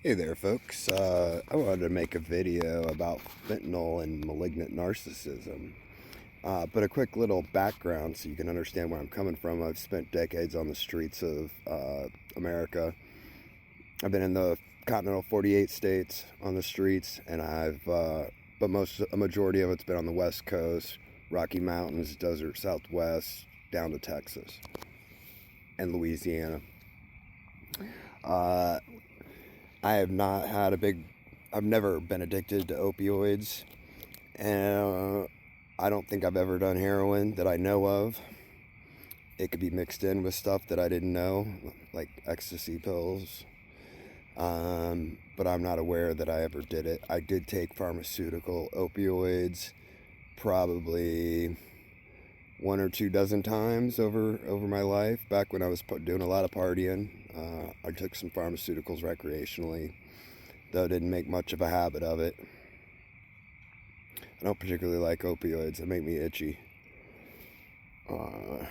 Hey there, folks. I wanted to make a video about fentanyl and malignant narcissism. But a quick little background so you can understand where I'm coming from. I've spent decades on the streets of America. I've been in the continental 48 states on the streets, and but a majority of it's been on the West Coast, Rocky Mountains, Desert Southwest, down to Texas and Louisiana. Uh, I have not had I've never been addicted to opioids, and I don't think I've ever done heroin that I know of. It could be mixed in with stuff that I didn't know, like ecstasy pills, but I'm not aware that I ever did it. I did take pharmaceutical opioids probably one or two dozen times over my life. Back when I was doing a lot of partying, I took some pharmaceuticals recreationally, though I didn't make much of a habit of it. I don't particularly like opioids. They make me itchy. I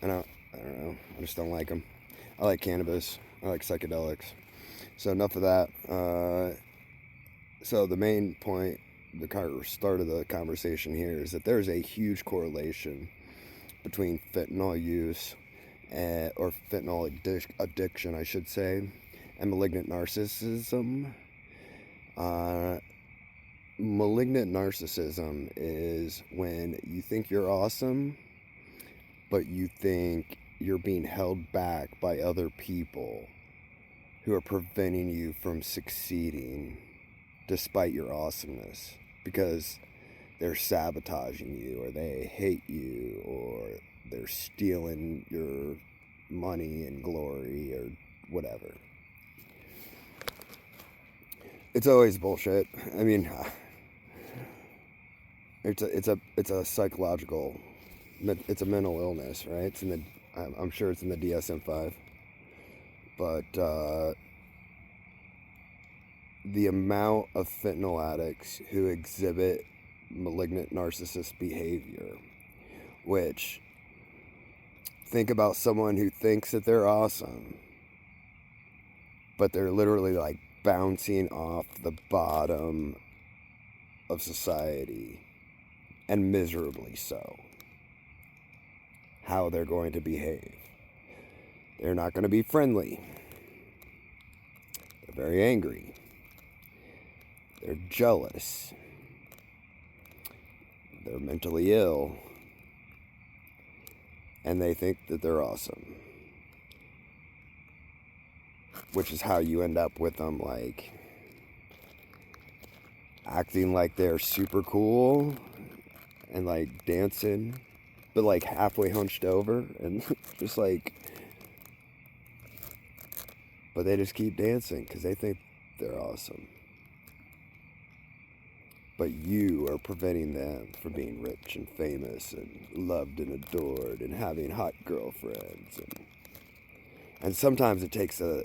don't know. I just don't like them. I like cannabis. I like psychedelics. So enough of that. So the main point, the start of the conversation here is that there's a huge correlation between fentanyl use or fentanyl addiction, I should say, and malignant narcissism. Malignant narcissism is when you think you're awesome, but you think you're being held back by other people who are preventing you from succeeding despite your awesomeness because they're sabotaging you, or they hate you, or they're stealing your money and glory, or whatever. It's always bullshit. I mean, it's a psychological, it's a mental illness, right? I'm sure it's in the DSM-5, but the amount of fentanyl addicts who exhibit malignant narcissist behavior, which, think about someone who thinks that they're awesome, but they're literally like bouncing off the bottom of society, and miserably so. How they're going to behave. They're not going to be friendly. They're very angry. They're jealous. They're mentally ill. And they think that they're awesome. Which is how you end up with them, like, acting like they're super cool and like dancing, but like halfway hunched over and just like, but they just keep dancing because they think they're awesome. But you are preventing them from being rich and famous and loved and adored and having hot girlfriends. And sometimes it takes they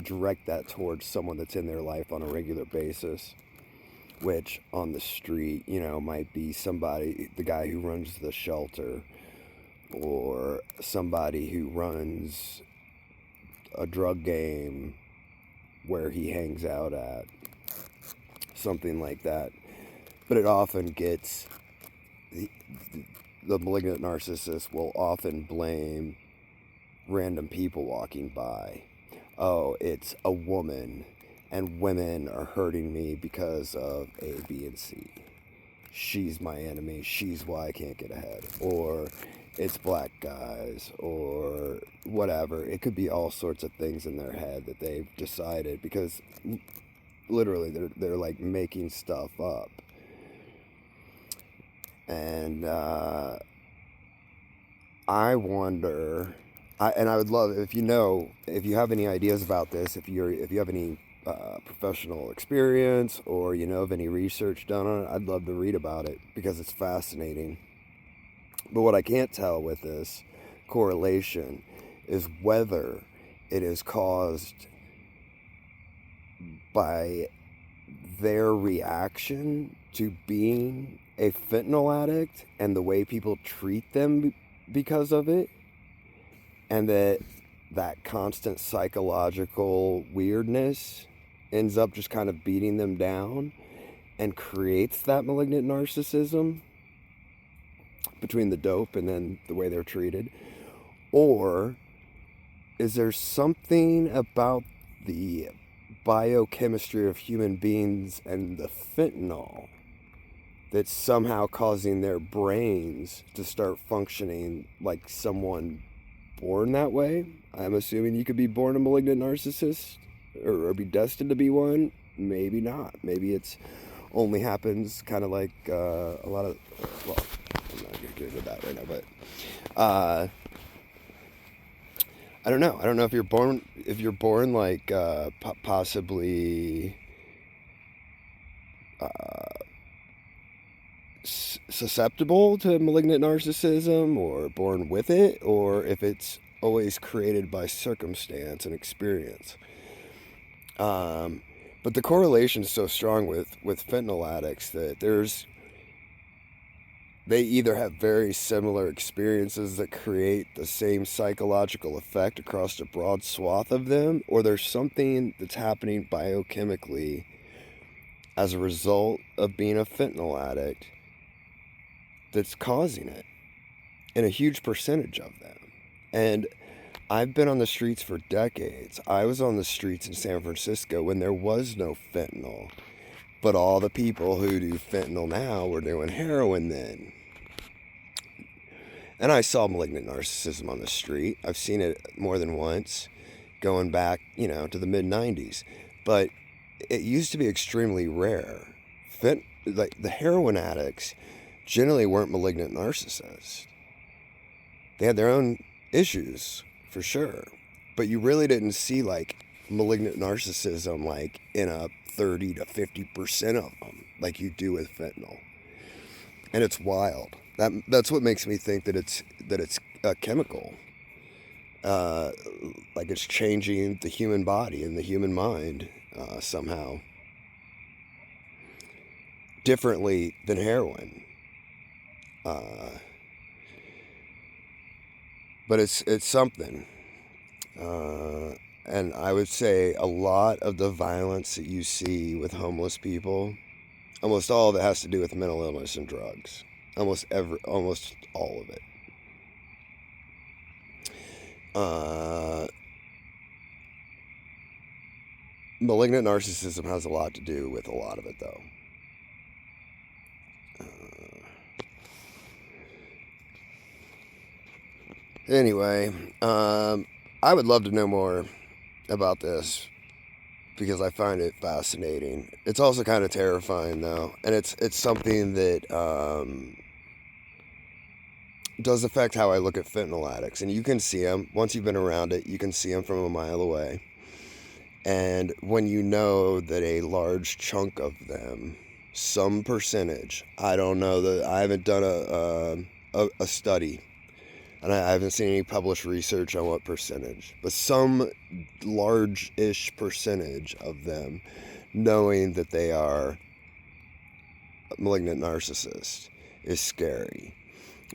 direct that towards someone that's in their life on a regular basis, which on the street, might be somebody, the guy who runs the shelter, or somebody who runs a drug game where he hangs out at, something like that. But it often gets, the malignant narcissist will often blame random people walking by. Oh, it's a woman, and women are hurting me because of A, B, and C. She's my enemy. She's why I can't get ahead. Or it's black guys, or whatever. It could be all sorts of things in their head that they've decided, because literally they're like making stuff up. And I wonder, I would love if you have any ideas about this, if you have any professional experience, or of any research done on it, I'd love to read about it because it's fascinating. But what I can't tell with this correlation is whether it is caused by their reaction to being a fentanyl addict and the way people treat them because of it, and that that constant psychological weirdness ends up just kind of beating them down and creates that malignant narcissism between the dope and then the way they're treated? Or is there something about the biochemistry of human beings and the fentanyl that's somehow causing their brains to start functioning like someone born that way? I'm assuming you could be born a malignant narcissist or be destined to be one. Maybe not. Maybe it's only happens kind of like a lot of, well, I'm not going to get into that right now, but I don't know. I don't know if you're born like possibly susceptible to malignant narcissism or born with it, or if it's always created by circumstance and experience. But the correlation is so strong with fentanyl addicts that they either have very similar experiences that create the same psychological effect across a broad swath of them, or there's something that's happening biochemically as a result of being a fentanyl addict that's causing it in a huge percentage of them. And I've been on the streets for decades. I was on the streets in San Francisco when there was no fentanyl, but all the people who do fentanyl now were doing heroin then. And I saw malignant narcissism on the street. I've seen it more than once, going back, to the mid-90s. But it used to be extremely rare. Like the heroin addicts generally weren't malignant narcissists. They had their own issues, for sure. But you really didn't see like malignant narcissism like in a 30 to 50% of them like you do with fentanyl. And it's wild. That's what makes me think that it's a chemical. Like it's changing the human body and the human mind somehow differently than heroin. But it's something. And I would say a lot of the violence that you see with homeless people, almost all of it has to do with mental illness and drugs. Almost all of it. Malignant narcissism has a lot to do with a lot of it, though. Anyway, I would love to know more about this because I find it fascinating. It's also kind of terrifying, though, and it's something that does affect how I look at fentanyl addicts. And you can see them once you've been around it. You can see them from a mile away. And when you know that a large chunk of them, some percentage, I don't know, that I haven't done a study, and I haven't seen any published research on what percentage, but some large-ish percentage of them knowing that they are malignant narcissists is scary.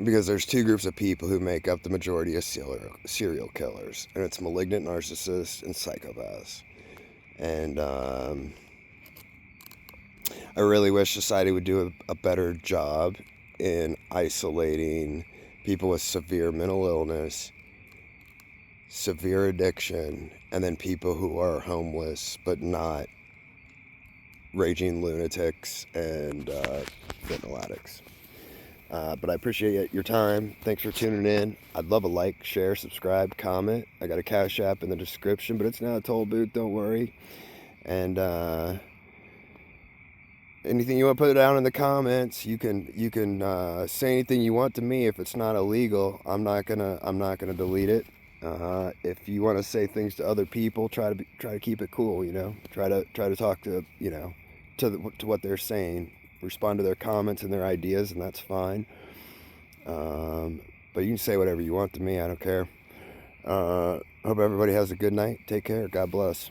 Because there's two groups of people who make up the majority of serial killers, and it's malignant narcissists and psychopaths. And I really wish society would do a better job in isolating people with severe mental illness, severe addiction, and then people who are homeless but not raging lunatics and fentanyl addicts. But I appreciate your time. Thanks for tuning in. I'd love a like, share, subscribe, comment. I got a Cash App in the description, but it's not a toll booth, don't worry. And anything you want to put down in the comments, you can say anything you want to me. If it's not illegal, I'm not gonna delete it. If you want to say things to other people, try to keep it cool. Try to talk to to what they're saying. Respond to their comments and their ideas, and that's fine. But you can say whatever you want to me. I don't care. Hope everybody has a good night. Take care. God bless.